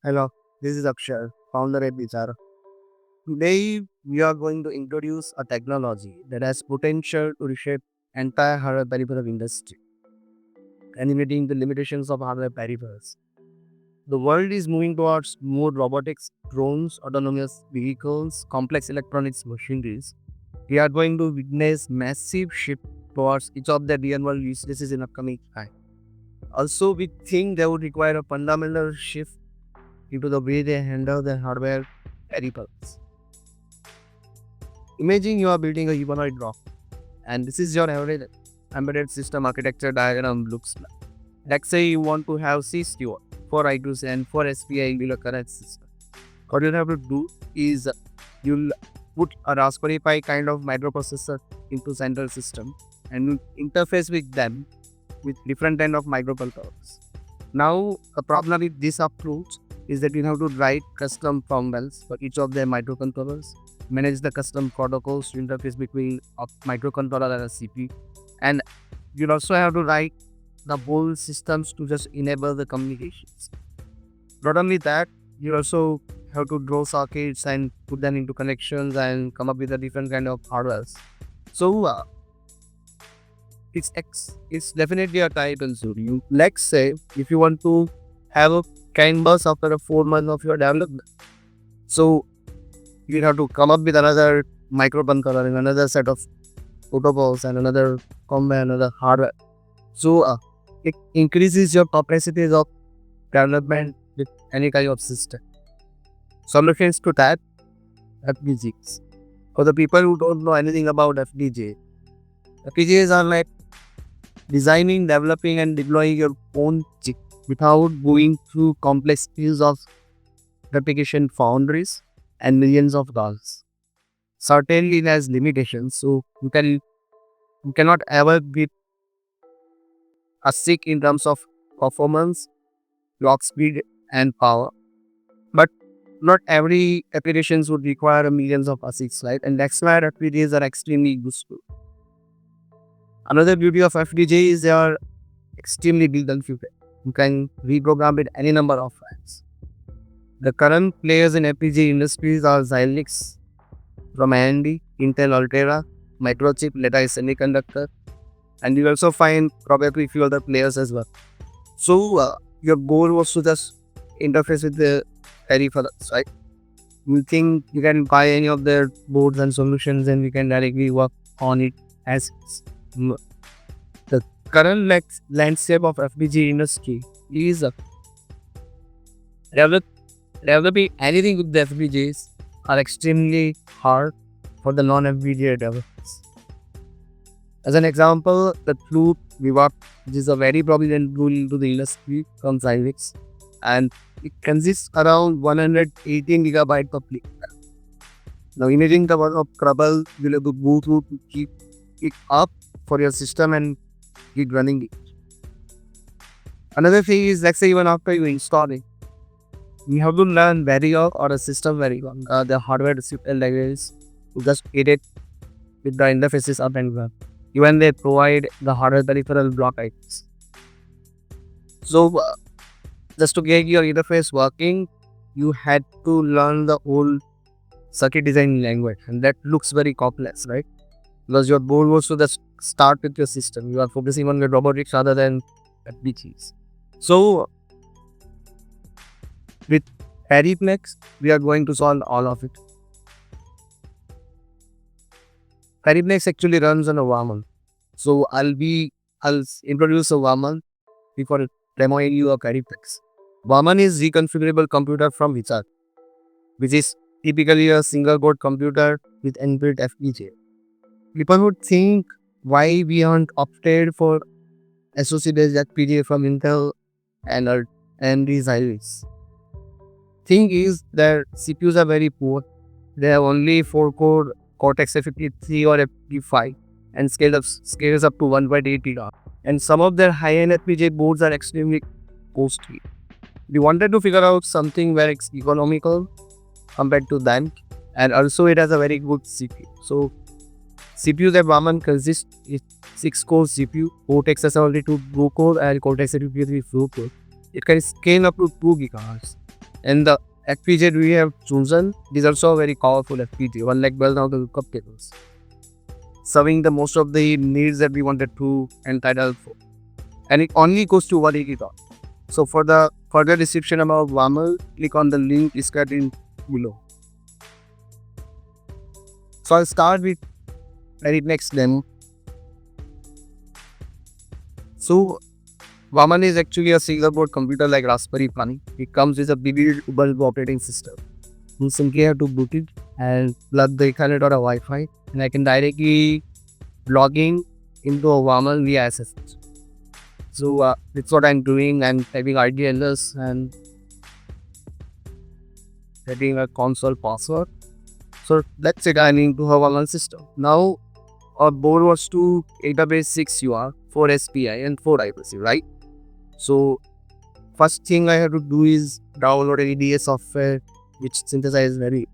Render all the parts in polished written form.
Hello, this is Akshay, founder at Vicharak. Today, we are going to introduce a technology that has potential to reshape entire hardware peripheral industry, eliminating the limitations of hardware peripherals. The world is moving towards more robotics, drones, autonomous vehicles, complex electronics machineries. We are going to witness massive shift towards each of the real-world use cases in upcoming time. Also, we think they would require a fundamental shift into the way they handle their hardware peripherals. Imagine you are building a humanoid rock, and this is your average embedded system architecture diagram looks like. Let's say you want to have 6 UI, 4 I2s, and 4 SPI in your current system. What you'll have to do is you'll put a Raspberry Pi kind of microprocessor into central system and you interface with them with different kind of microcontrollers. Now, the problem with this approach is that you have to write custom firmwares for each of their microcontrollers, manage the custom protocols to interface between a microcontroller and a CPU, and you also have to write the whole systems to just enable the communications. Not only that, you also have to draw circuits and put them into connections and come up with a different kind of hardwares. So it's definitely a time consuming. Let's say if you want to have a canvas after a 4 months of your development, so you have to come up with another microcontroller and another set of protocols and another combat, another hardware. So it increases your capacities of development with any kind of system. Solutions to that, FPGAs. For the people who don't know anything about FPGAs are like designing, developing, and deploying your own chip without going through complex fields of replication foundries and millions of dollars. Certainly, it has limitations, so you cannot ever be a sick in terms of performance, clock speed, and power. But not every applications would require millions of ASICs, right? And that's why FPGAs are extremely useful. Another beauty of FPGA is they are extremely built and fluid. You can reprogram it any number of times. The current players in FPGA industries are Xilinx from AMD, Intel Altera, Microchip, Lattice Semiconductor, and you also find probably few other players as well. So your goal was to just interface with the peripherals, right? You think you can buy any of their boards and solutions and you can directly work on it as is. The current landscape of FPGA industry is developing anything with the FPGAs are extremely hard for the non-FPGA developers. As an example, the flute VWAP, which is a very prominent tool into the industry from Xilinx, and it consists around 118 gigabytes of link. Now imagine the amount of trouble you'll have to go through to keep it up for your system and keep running it. Another thing is, let's say even after you install it, you have to learn Verilog or a system Verilog, the hardware descriptor languages to just get it with the interfaces up and run. Even they provide the hardware peripheral block IPs. So just to get your interface working, you had to learn the whole circuit design language, and that looks very complex, right? Because your goal was to just start with your system. You are focusing on your robotics rather than FPGAs. So with Periplex, we are going to solve all of it. Periplex actually runs on a Vaaman. So I'll introduce a Vaaman before demoing you a Periplex. Vaaman is reconfigurable computer from Vicharak, which is typically a single board computer with inbuilt FPGA. People would think why we aren't opted for SoC-based FPGA from Intel and AMD Xilinx. Thing is that CPUs are very poor. They have only 4-core Cortex A53 or A55 and scales up to 1.8 GHz. And some of their high-end FPGA boards are extremely costly. We wanted to figure out something very economical compared to them, and also it has a very good CPU. So CPU that Vaaman consists is 6-core CPU, Cortex A72 2-core and Cortex A53 4-core. It can scale up to 2 GHz. And the FPGA we have chosen is also a very powerful FPGA, one like well now the lookup tables, serving the most of the needs that we wanted to entitle for. And it only goes to 180. So for the further description about Vaaman, click on the link described in below. So I'll start with Periplex demo. So Vaaman is actually a single board computer like Raspberry Pi. It comes with a big bulb operating system. You simply have to boot it and plug the Ethernet or a Wi-Fi, and I can directly log in into a Vaaman via SSH. So that's what I'm doing. I'm typing RDLS and setting a console password. So let's say I'm into a Vaaman system. Now our board was to 8/6 UART, 4 SPI and 4 IPC, right? So first thing I have to do is download any EDA software which synthesizes very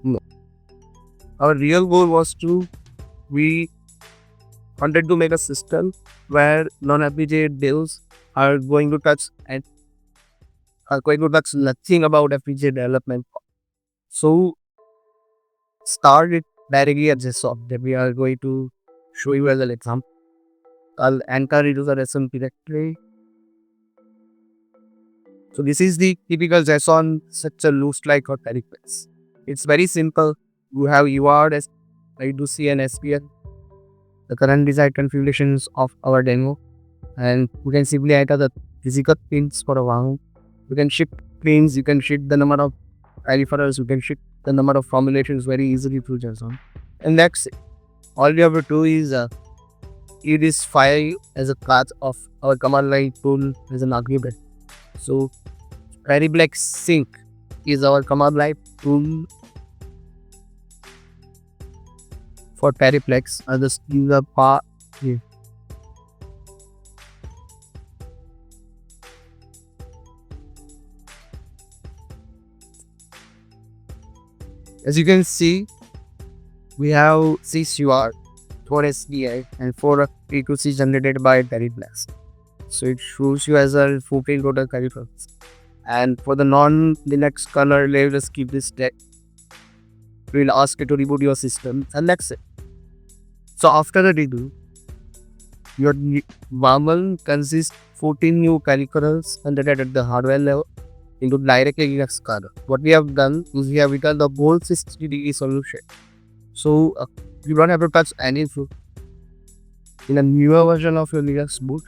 no. Our real goal was we wanted to make a system where non-FPGA devs are going to touch nothing about FPGA development. So start it directly at JSON that we are going to show you as an example. I'll enter it to the JSON directory. So this is the typical JSON structure looks like or Periplex. It's very simple. You have UART, I2C and SPL, the current desired configurations of our demo, and you can simply enter the physical pins for a while. You can ship pins, you can ship the number of peripherals, you can ship the number of formulations very easily through JSON. And next, all you have to do is use this file as a path of our command line tool as an argument. So Periplex sync is our command line tool for Periplex. I'll just use the path here. As you can see, we have 6 UART, 4 SDI and 4 P2C generated by Periplex. So it shows you as a 14 total peripherals. And for the non-Linux kernel, let's keep this deck. We'll ask you to reboot your system and that's it. So after the redo, your Vaaman consists 14 new peripherals generated at the hardware level into directly Linux kernel. What we have done is we have written the whole 60-degree solution. So you don't have to touch anything. In a newer version of your Linux boot,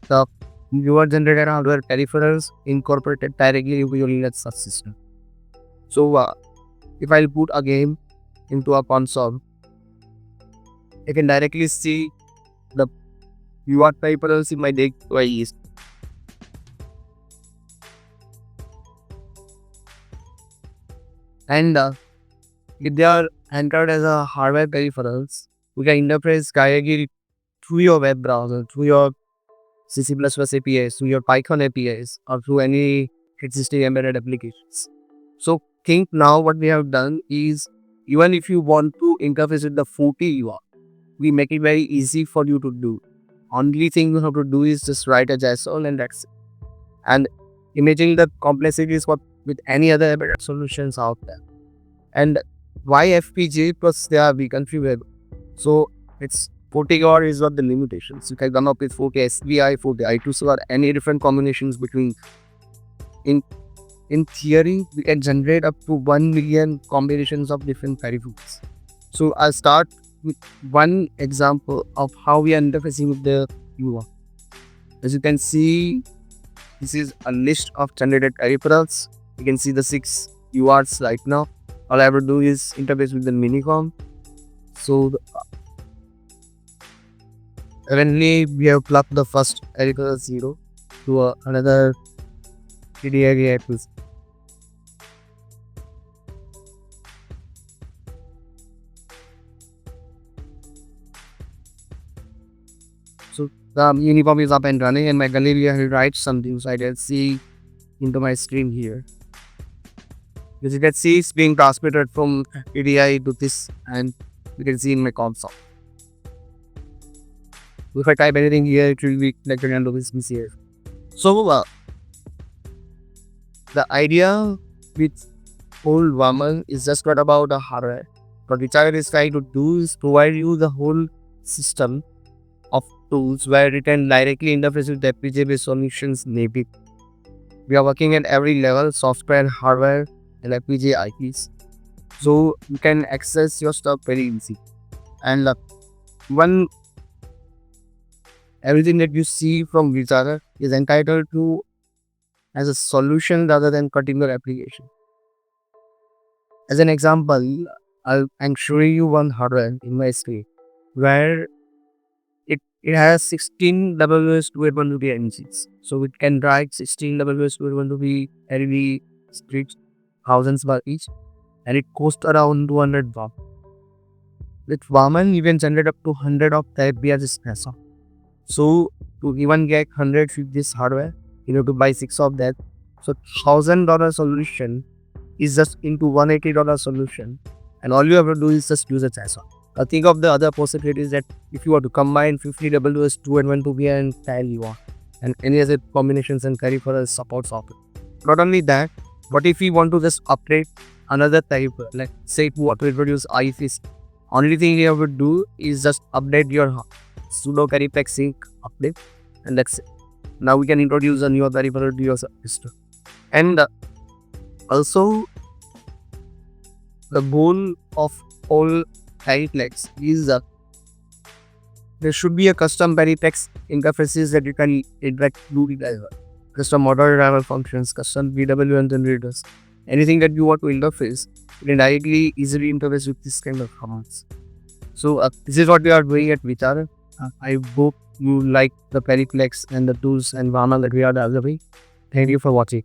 the newer generated hardware peripherals incorporated directly into your Linux subsystem. So if I put a game into a console, I can directly see the UART peripherals in my device. And if they are entered as a hardware peripherals, we can interface directly through your web browser, through your C++ APIs, through your Python APIs, or through any existing embedded applications. So think now what we have done is, even if you want to interface with the 40 UART, we make it very easy for you to do. Only thing you have to do is just write a JSON and that's it. And imagine the complexities with any other embedded solutions out there. And why FPGA? Because they are reconfigurable. So it's 40 UART is not the limitations. You can come up with 40 SVI, 40 I2C or any different combinations between. In theory, we can generate up to 1 million combinations of different peripherals. So I'll start with one example of how we are interfacing with the UART. As you can see, this is a list of generated peripherals. You can see the 6 UARTs right now. All I have to do is interface with the minicom. So currently we have plugged the first peripheral 0 to another PDA IPs. So the uniform is up and running, and my gallery will write something, so I can see into my screen here. As you can see, it's being transmitted from PDI to this, and you can see in my console. If I type anything here, it will be connected into this VCA. So the idea with whole Vaaman is just not about the hardware. What Vicharak is trying to do is provide you the whole system of tools where it can directly interface with FPGA-based solutions native. We are working at every level, software, hardware, and FPGA IPs. So you can access your stuff very easy. And one everything that you see from Vicharak is entitled to as a solution rather than particular application. As an example, I'm showing you one hardware in my screen where it has 16 WS281 engines. So it can write 16 WS281 LED scripts, thousands per each, and it costs around 200 Baht. With Vaaman, you can generate up to 100 of type via this NASA. So to even get 100 with this hardware, you have to buy 6 of that. So $1,000 solution is just into $180 solution, and all you have to do is just use a JSON. Now think of the other possibilities that if you were to combine 50 WS2 and 1 2B and tile you want, and any other combinations and peripheral supports of it. Not only that, but if you want to just upgrade another type, like say you want to introduce IFs, only thing you have to do is just update your sudo Periplex sync update, and that's it. Now we can introduce a new peripheral to your system. And also, the goal of all Periplex is there should be a custom Periplex interfaces that you can interact with driver, custom model driver functions, custom VWM generators, anything that you want to interface, you can directly easily interface with this kind of commands. So this is what we are doing at Vicharak. I hope you like the Periplex and the tools and Vaaman that we are developing. Thank you for watching.